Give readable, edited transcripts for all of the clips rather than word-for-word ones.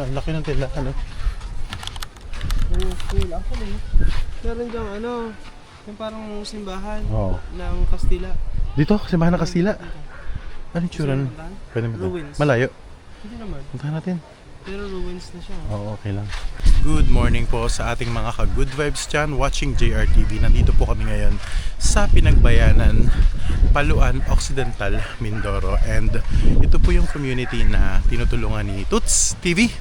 siya. Ang laki ng tila, ano? School. Actually, meron diyang yung parang simbahan Oo. ng Kastila. Dito, simbahan ng Kastila. Ano yung tsura? Pwede mo Ruins. Malayo. Hindi naman. Puntahan natin. Pero ruins na siya. Oo, okay lang. Good morning po sa ating mga ka-Good Vibes dyan watching JRTV. Nandito po kami ngayon sa Pinagbayanan, Paluan, Occidental, Mindoro. And ito po yung community na tinutulungan ni Toots TV,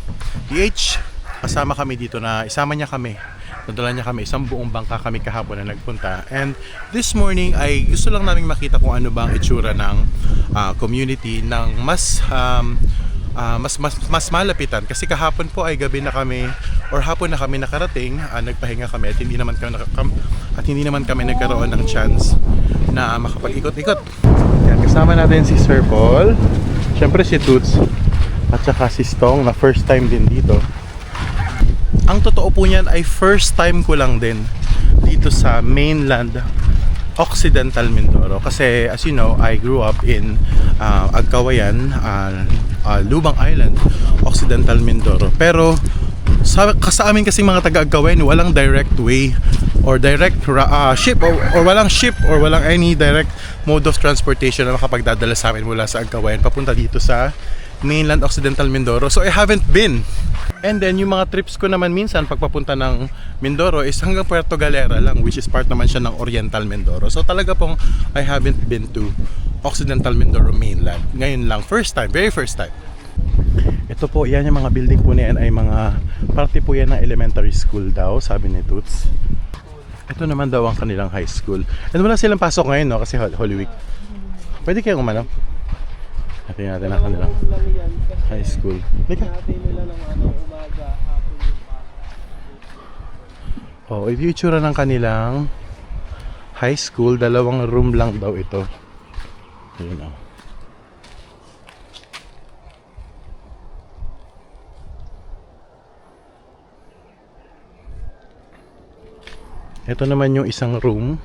PH. Kasama kami dito na isama niya kami. Nadala niya kami, isang buong bangka kami kahapon na nagpunta. And this morning ay gusto lang namin makita kung ano ba ang itsura ng community ng mas malapitan, kasi kahapon po ay gabi na kami or hapon na kami nakarating, nagpahinga kami at hindi naman kami nagkaroon ng chance na makapag-ikot-ikot. Yan, kasama natin si Sir Paul, syempre si Toots at saka si Stong na first time din dito. Ang totoo po niyan ay first time ko lang din dito sa mainland Occidental Mindoro, kasi as you know, I grew up in Agkawayan, Lubang Island, Occidental Mindoro. Pero sa amin kasing mga taga-Agkawayan, walang direct way or direct ship or walang ship or walang any direct mode of transportation na makapagdadala sa amin mula sa Agkawayan papunta dito sa mainland Occidental Mindoro. So I haven't been. And then yung mga trips ko naman minsan pagpapunta ng Mindoro is hanggang Puerto Galera lang, which is part naman siya ng Oriental Mindoro. So talaga pong I haven't been to Occidental Mindoro mainland. Ngayon lang, first time, very first time. Ito po, yan yung mga building po na yan ay mga parte po yan ng elementary school daw, sabi ni Toots. Ito naman daw ang kanilang high school. And wala silang pasok ngayon, no, kasi Holy Week. Pwede kayong umano? Natin natin ang kanilang high school. Oh, ito yung itsura ng kanilang high school. 2 room lang daw ito. Ayun, oh. Ito naman yung isang room.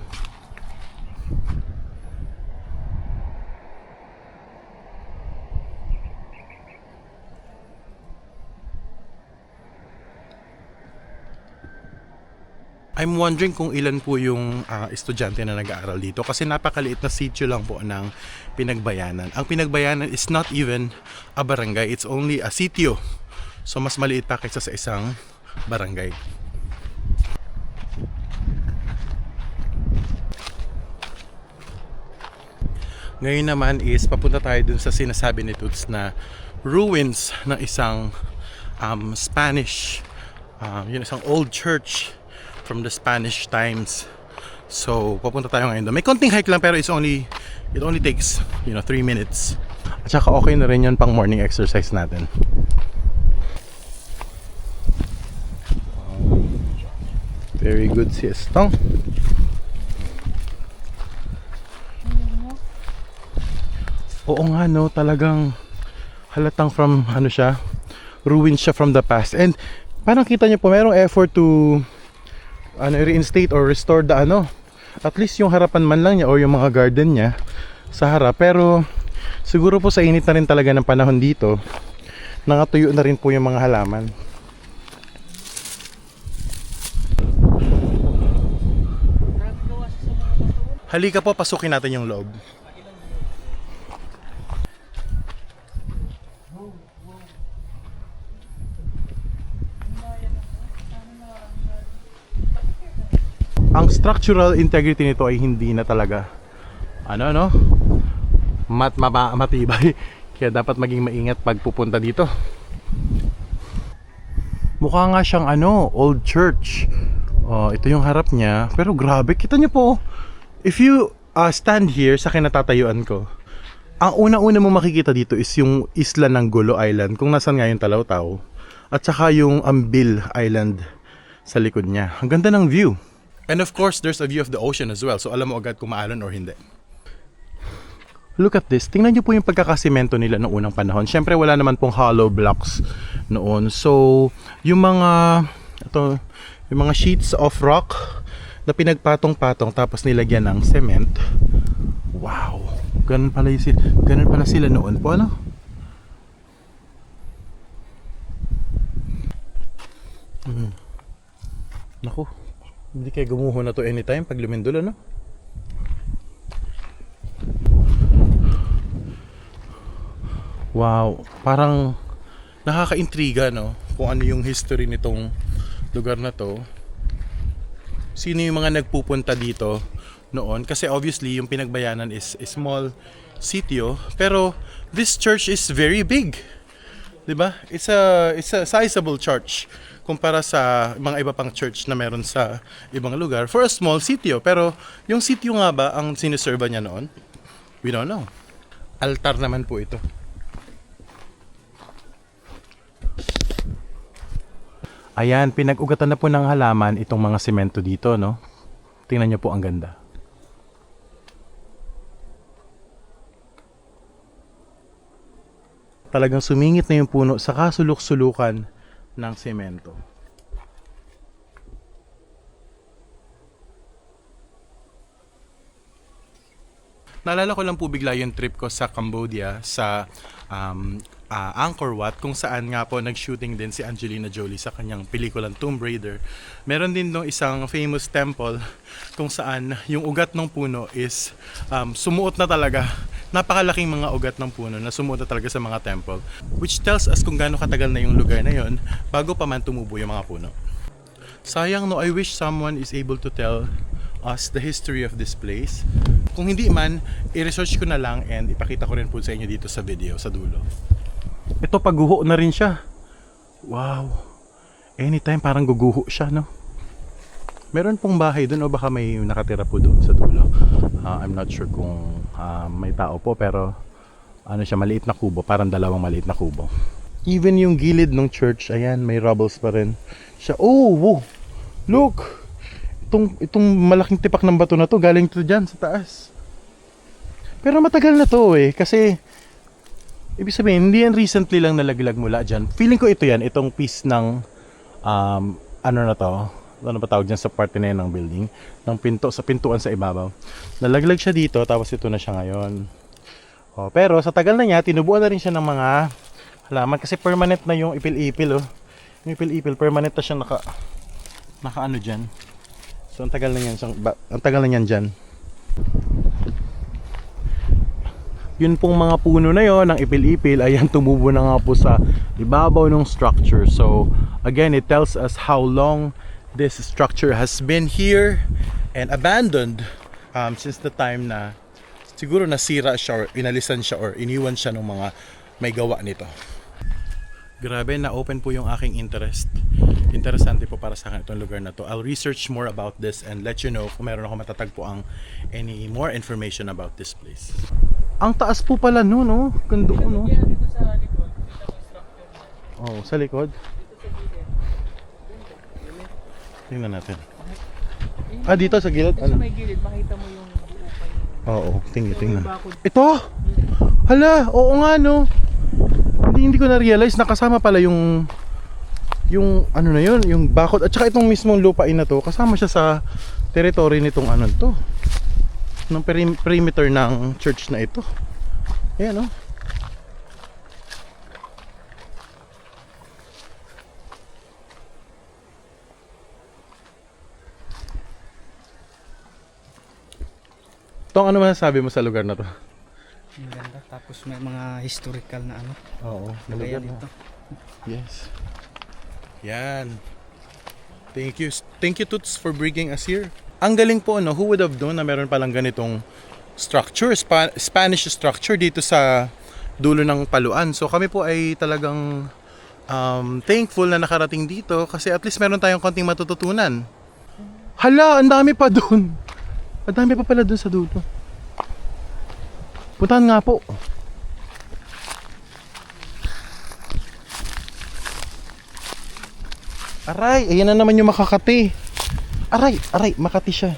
I'm wondering kung ilan po yung estudyante na nag-aaral dito, kasi napakaliit na sitio lang po ng Pinagbayanan. Ang Pinagbayanan is not even a barangay, it's only a sitio. So mas maliit pa kaysa sa isang barangay. Ngayon naman is papunta tayo dun sa sinasabi ni Toots na ruins ng isang Spanish, yun, isang old church from the Spanish times. So papunta tayo ngayon doon. May konting hike lang pero it only takes 3 minutes. At saka okay na rin yun pang morning exercise natin. Very good siestong. Oo nga, no, talagang halatang from siya, ruins siya from the past. And parang kita niyo po merong effort to reinstate or restore the at least yung harapan man lang niya o yung mga garden niya sa harap. Pero siguro po sa init na rin talaga ng panahon dito, nakatuyo na rin po yung mga halaman. Halika po, pasukin natin yung loob. Ang structural integrity nito ay hindi na talaga matibay. Kaya dapat maging maingat pag pupunta dito. Mukha nga siyang old church. Ito yung harap niya. Pero grabe, kita niyo po. If you stand here sa kinatatayuan ko, ang una-una mo makikita dito is yung isla ng Gulo Island, kung nasan nga yung Talaw-Taw. At saka yung Ambil Island sa likod niya. Ang ganda ng view. And of course, there's a view of the ocean as well. So alam mo agad kung maalon or hindi. Look at this. Tingnan niyo po yung pagkakasimento nila noong unang panahon. Siyempre wala naman pong hollow blocks noon. So yung mga sheets of rock na pinagpatong-patong tapos nilagyan ng cement. Wow. Ganun pala sila noon po, Naku, hindi kayo gumuho na to anytime pag lumindol, ano? Wow, parang nakaka-intriga, no? Kung ano yung history nitong lugar na to. Sino yung mga nagpupunta dito noon? Kasi obviously yung pinagbayanan is a small sitio, pero this church is very big. 'Di ba? It's a sizable church kumpara sa mga iba pang church na meron sa ibang lugar for a small sitio. Pero yung sitio nga ba ang siniserva niya noon? We don't know. Altar naman po ito. Ayan, pinag-ugatan na po ng halaman itong mga semento dito, no? Tingnan niyo po ang ganda. Talagang sumingit na yung puno sa kasulok-sulukan ng semento. Naalala ko lang po bigla yung trip ko sa Cambodia sa Angkor Wat, kung saan nga po nag-shooting din si Angelina Jolie sa kanyang pelikulang Tomb Raider. Meron din no isang famous temple kung saan yung ugat ng puno is sumuot na talaga. Napakalaking mga ugat ng puno na sumuot na talaga sa mga temple, which tells us kung gaano katagal na yung lugar na yon bago pa man tumubo yung mga puno. Sayang, no, I wish someone is able to tell us the history of this place. Kung hindi man, i-research ko na lang and ipakita ko rin po sa inyo dito sa video, sa dulo. Ito, pagguho na rin siya. Wow. Anytime parang guguho siya, no? Meron pong bahay doon o baka may nakatira po doon sa dulo. I'm not sure kung may tao po, pero ano siya, maliit na kubo. Parang dalawang maliit na kubo. Even yung gilid ng church, ayan, may rubbles pa rin siya. Oh, wow. Look! Itong malaking tipak ng bato na to, galing to dyan sa taas. Pero matagal na to eh, kasi ibig sabihin, hindi yan recently lang nalaglag mula dyan. Feeling ko ito yan, itong piece ng ano na to, ano ba tawag dyan sa parte na yan ng building, ng pinto, sa pintuan sa ibabaw. Nalaglag siya dito, tapos ito na siya ngayon. Oh, pero sa tagal na niya, tinubuan na rin siya ng mga halaman, kasi permanent na yung ipil-ipil, oh. Yung ipil-ipil, permanent na siya naka ano dyan. So ang tagal na niyan dyan. Yun pong mga puno na yon ng ipil-ipil, ayan, tumubo na nga po sa ibabaw ng structure. So again, it tells us how long this structure has been here and abandoned since the time na siguro nasira siya or inalisan siya or iniwan siya ng mga may gawa nito. Grabe, na-open po yung aking interest. Interesante po para sa akin itong lugar na to. I'll research more about this and let you know kung meron ako matatagpuang any more information about this place. Ang taas po pala no, no? Ganda ko, no? Dito sa likod, dito sa structure na. Oh, sa likod. Dito sa gilid. Tingnan natin. Ah, dito sa gilid? Dito sa may gilid, makita mo yung buo pa yun. Oo, tingnan. Ito! Hala, oo nga, no? Hindi ko na-realize na kasama pala yung ano na yun, yung bakod at saka itong mismong lupain na to, kasama siya sa territory nitong ano to, ng perimeter ng church na ito. Ayan, oh. Tong, ano masasabi mo sa lugar na to? Ang ganda, tapos may mga historical na ano. Oo, Kaya dito. Yes. Yan. Thank you Toots for bringing us here. Ang galing po, no? Who would have known na meron palang ganitong structure, Spanish structure dito sa dulo ng Paluan. So kami po ay talagang thankful na nakarating dito kasi at least meron tayong konting matututunan. Hala, ang dami pa dun. Ang dami pa pala dun sa dulo. Puntahan nga po. Aray, ayan na naman yung Makati. Aray, Makati siya.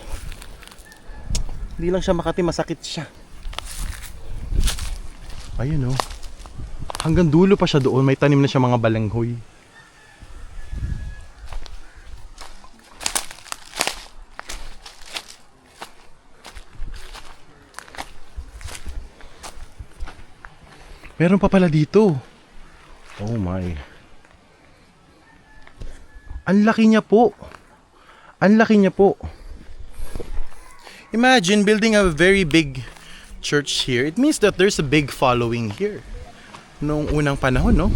Hindi lang siya Makati, masakit siya. Ayun, oh. Hanggang dulo pa siya doon, may tanim na siya mga balanghoy. Meron pa pala dito. Oh my. Ang laki niya po. Ang laki niya po. Imagine building a very big church here. It means that there's a big following here. Noong unang panahon, no?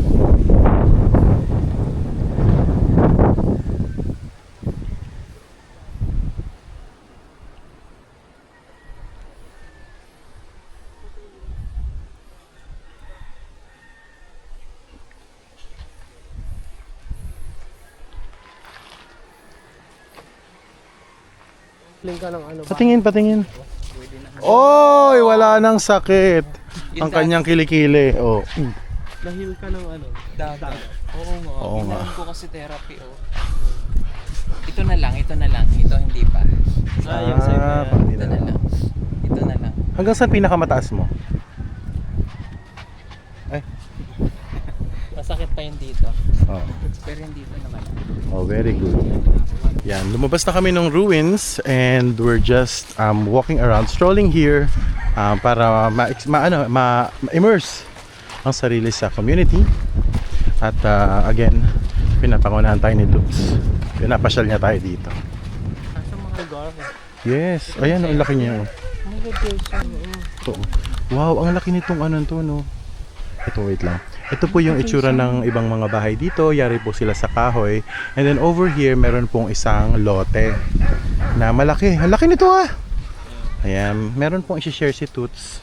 Link ka ng ano ba? Patingin, patingin. Oy, wala nang sakit. Ang kanyang kilikili. Oh. Nahil ka ng ano? Dagat. Oo nga. Oo nga. Ginawan ko kasi therapy, oh. Ito na lang, ito na lang. Ito hindi pa. Yung side na yan. Ito na lang. Ito na lang. Hanggang saan pinakamataas mo? Ay. Masakit pa yung dito. Oh. Pero yung dito naman. Oh, very good. Yan, lumabas na kami ng ruins and we're just walking around, strolling here para ma-immerse ang sarili sa community. At again, pinapangunahan tayo ni Toots. Pinapasyal niya tayo dito. Nasa mga lugar. Yes, ayan, ang laki niya. Oh my God, Jason. Ito. Wow, ang laki nitong ano to, no? Ito, wait lang. Ito po yung itsura ng ibang mga bahay dito. Yari po sila sa kahoy. And then over here, meron pong isang lote na malaki. Ang laki nito ah! Ayan, meron pong isi-share si Toots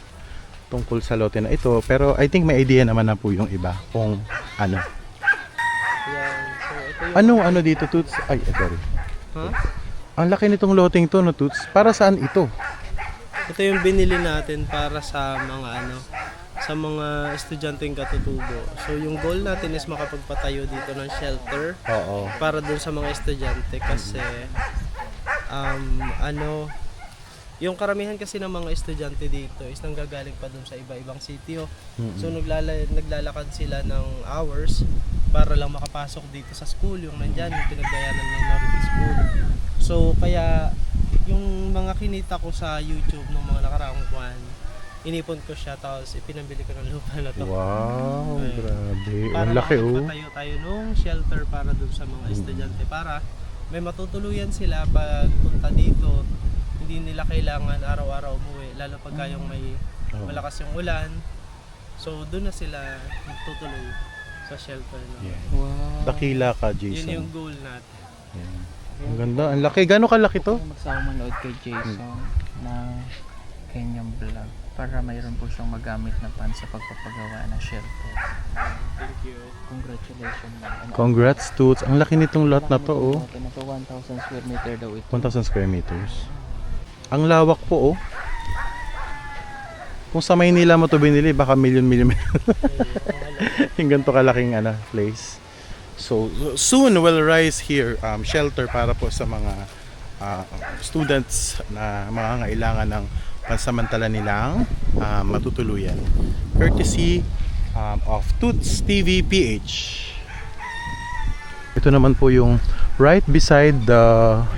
tungkol sa lote na ito. Pero I think may idea naman na po yung iba kung ano. Yan. So, ito yung... Ano dito, Toots? Ay, sorry. Ha? Ang laki nitong loteng to, no, Toots? Para saan ito? Ito yung binili natin para sa mga ano, sa mga estudyanteng katutubo. So yung goal natin is makapagpatayo dito ng shelter Oo. para dun sa mga estudyante kasi yung karamihan kasi ng mga estudyante dito is nanggagaling pa dun sa iba-ibang sitio. So naglalakad sila ng hours para lang makapasok dito sa school, yung nandyan, yung pinagdayanan minority school. So kaya yung mga kinita ko sa YouTube ng mga nakaraang buwan, inipon ko siya tapos ipinambili ko ng lupa na to. Wow, Ayun. grabe. Para Ang laki, oh. makapagpatayo tayo nung shelter para dun sa mga estudyante para may matutuluyan sila pag punta dito. Hindi nila kailangan araw-araw umuwi lalo pag yung may malakas yung ulan. So doon na sila tutuloy sa shelter na. Yeah. Wow. Dakila ka, Yun Jason. yung goal natin. Yan. Ang ganda, ang laki. Gano'ng kalaki to? Magsama manood kay Jason na kanyang vlog para mayroon po siyang magamit na pan sa pagpapagawa ng shelter. Thank you. Congratulations man. Congrats, Toots. Ang laki nitong lot na to, oh. Ito 1,000 square meter daw ito. 1,000 square meters. Ang lawak po, oh. Kung sa Maynila mo to binili, baka million. Yung ganito kalaking place. So, soon will rise here shelter para po sa mga students na mangangailangan ng pansamantala nilang matutuluyan. Courtesy of Toots TV PH. Ito naman po yung right beside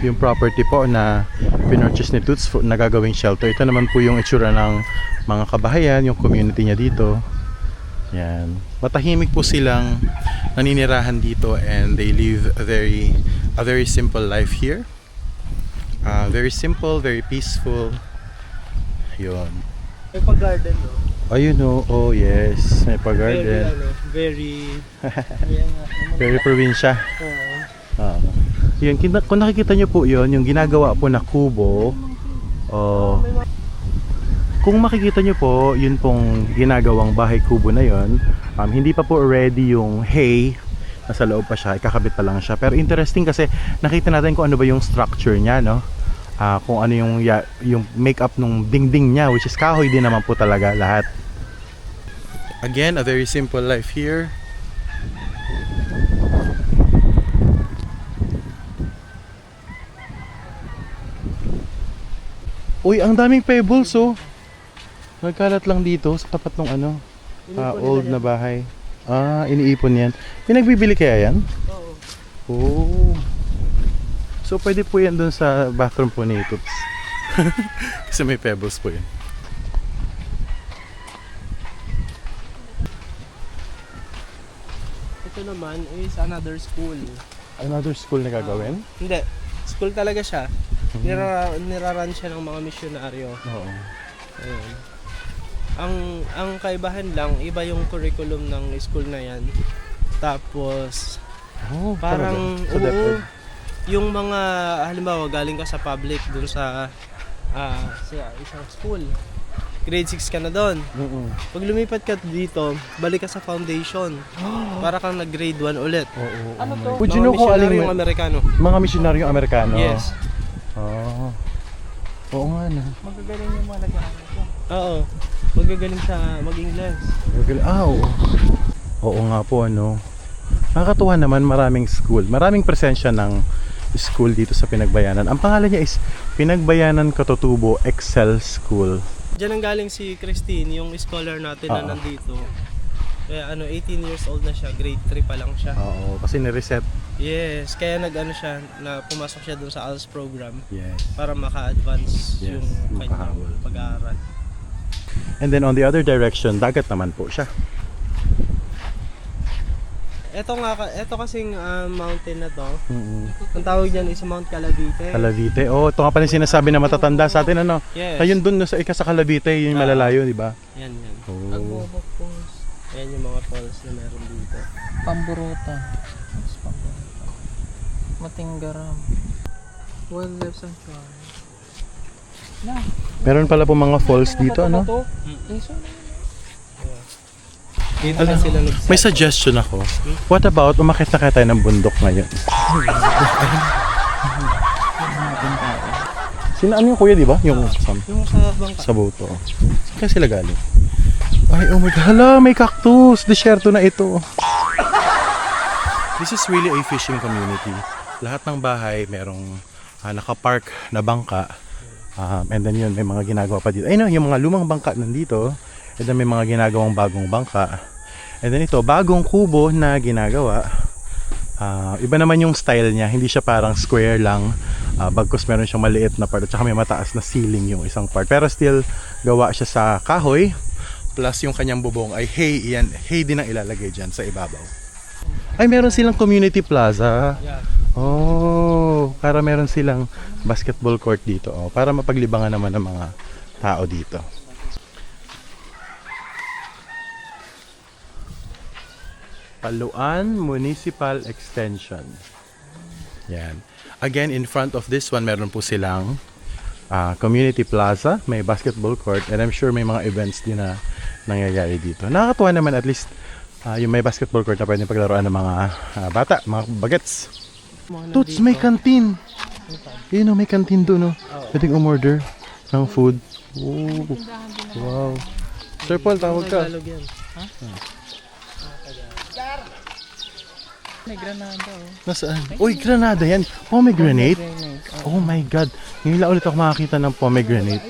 yung property po na pinurchase ni Toots na gagawing shelter. Ito naman po yung itsura ng mga kabahayan, yung community niya dito. Yan. Matahimik po silang naninirahan dito and they live a very simple life here. Very simple, very peaceful. Yun. May pag-garden, no? Ayun, oh yes, may pa-garden. Very Very probinsya. oo. Yun, kung nakikita nyo po yun, yung ginagawa po na kubo, kung makikita nyo po, yun pong ginagawang bahay kubo na yun, hindi pa po ready yung hay, nasa loob pa siya, ikakabit pa lang siya. Pero interesting kasi nakita natin kung ano ba yung structure niya, no? Kung ano yung make-up nung dingding niya, which is kahoy din naman po talaga lahat. Again, a very simple life here. Uy, ang daming pebbles, oh. Nagkalat lang dito sa tapat ng old na bahay. Iniipon yan. Pinagbibili kaya yan? Oo. Oh. So pwede po yan dun sa bathroom po ni Toots. Kasi may pebbles po yan. Ito naman is another school. Another school na gagawin? Hindi. School talaga siya. Niraran siya ng mga misyonaryo. Oo. Ayun. Ang kaibahan lang, iba yung curriculum ng school na yan. Tapos, Oh, parang, talaga? Sa oo, DepEd? yung mga, halimbawa, galing ka sa public dun sa isang school. Grade 6 ka na doon. Pag lumipat ka dito, balik ka sa foundation. Para kang nag-grade 1 ulit. Oo. Ano to? Would you know kung aling yung Amerikano. mga misyonaryong Amerikano? Yes. Oh. Oo nga no. Magagaling yung mga nag-aaral ko. Oo. Magagaling sa mag-English. Oo. Oo nga po ano. Nakakatuwa naman, maraming school. Maraming presensya ng school dito sa Pinagbayanan. Ang pangalan niya is Pinagbayanan Katutubo Excel School. Diyan ang galing si Christine, yung scholar natin na nandito. Kaya 18 years old na siya, grade 3 pa lang siya. Oo, kasi ni-reset. Yes, kaya siya, na pumasok siya dun sa ALS program Yes. para maka-advance Yes, yung kanyang makahabol. pag-aaral. And then on the other direction, dagat naman po siya. Ito kasing mountain na to, ang tawag diyan is Mount Calavite. Calavite. Oh, ito nga pala yung sinasabi na matatanda sa atin ano. Yes. Ayun dun sa sa Calavite, yung malalayo, di ba? Yan. Oh. Agobo Falls. Ayan yung mga falls na meron dito. Pamburuta. Mas Pamburuta. Matinggaram. Wildlife Sanctuary. Na. Meron pala po mga falls dito, ano? Iso na. Dito na sila nag-set. May suggestion ako. What about umakit na kaya tayo ng bundok ngayon? Sino ano yung kuya, di ba? Yung Yung sa bangka. sa boto. Saan kaya sila galing? Ay, oh my God. Hala, may cactus. Desierto na ito. This is really a fishing community. Lahat ng bahay merong nakapark na bangka. And then yun, may mga ginagawa pa dito. Ayun, yung mga lumang bangka nandito. And then may mga ginagawang bagong bangka. And then ito, bagong kubo na ginagawa. Iba naman yung style niya. Hindi siya parang square lang. Bagkus meron siyang maliit na part. At saka may mataas na ceiling yung isang part. Pero still, gawa siya sa kahoy. Plus yung kanyang bubong ay hay. Yan, hay din ang ilalagay dyan sa ibabaw. Ay, meron silang community plaza. Yeah. Oh, para meron silang basketball court dito. Oh, para mapaglibangan naman ng mga tao dito. Paluan Municipal Extension. Yan. Again, in front of this one, meron po silang community plaza, may basketball court, and I'm sure may mga events din na nangyayari dito. Nakakatuwa naman at least yung may basketball court na pwede paglaruan ng mga bata, mga bagets. Toots, may canteen! Yun o, may canteen doon o. Pwedeng umorder ng food. Oh, wow. Sir Paul, tawag ka. Tagalog yan. May granada oh. Nasaan? Uy, granada yan. Pomegranate? Granate. Oh my God. Ngayon lang ulit ako makakita ng pomegranate.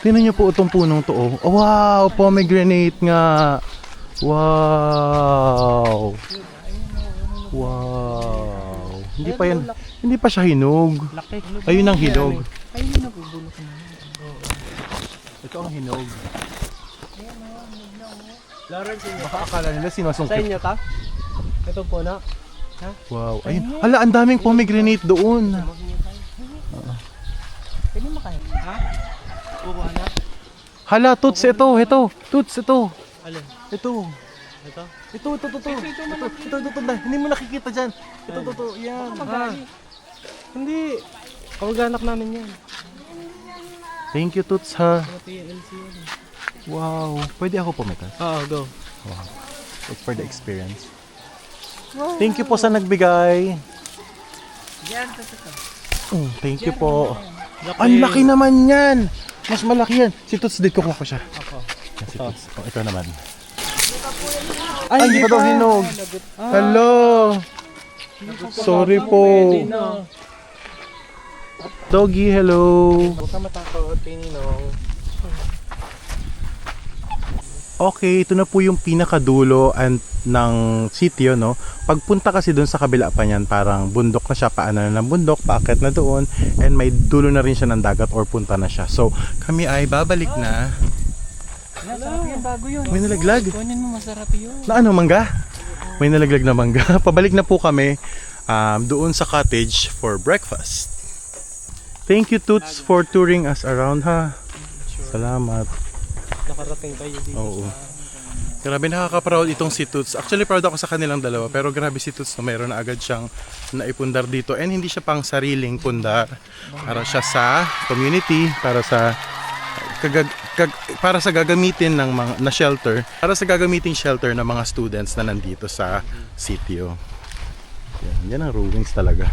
Tingnan niyo po itong punong to. Oh. Oh, wow, pomegranate nga. Wow. Wow. Hindi pa siya hinog. Laki. Ayun ang hinog. Ay, hindi nabubulok na. Ito ang hinog. Lawrence, inyo. Baka akala nila Sa sinasungkit. inyo ta? Ito po na. Wow. Ayun. Hala, ang daming pomegranate doon. Pwede makain. Ha? Kukuha na? Hala, Toots, ito. Toots, ito. Alin? Ito. Ito? Ito. Hindi mo nakikita dyan. Ito. Yan. Ha? Hindi. Kamag-anak namin yan. Thank you, Toots, ha. Mga PLC yan. Wow. Pwede ako pumitas. Oo, go. Wow. It's for the experience. Thank you po sa nagbigay. Diyan, ito. Thank you po. Ang laki naman yan. Mas malaki yan. Si Toots, dito kukuha ko siya. Ako. Yan, si Toots. Oh, ito naman. Ay, Ay, hindi pa daw hinog. Hello. Sorry po. Doggy, hello. Huwag ka matakot kay Ninong. Okay, ito na po yung pinakadulo ng sitio, no? Pagpunta kasi doon sa kabila pa niyan, parang bundok na siya, paanan na ng bundok, paakit na doon, and may dulo na rin siya ng dagat or punta na siya. So, kami ay babalik na. Masarap yan, bago yun. May nalaglag. Kunin mo, masarap yun. Na ano, mangga? may nalaglag na mangga. Pabalik na po kami doon sa cottage for breakfast. Thank you, Toots, for touring us around, ha. Salamat. Nakarating kayo dito Oo. sa... Grabe, nakaka-proud itong si Toots. Actually, proud ako sa kanilang dalawa. Pero grabe si Toots na mayroon na agad siyang naipundar dito. And hindi siya pang sariling pundar. Para siya sa community, para sa para sa gagamitin ng mga na shelter, para sa gagamiting shelter ng mga students na nandito sa sitio. Yan ang ruins talaga.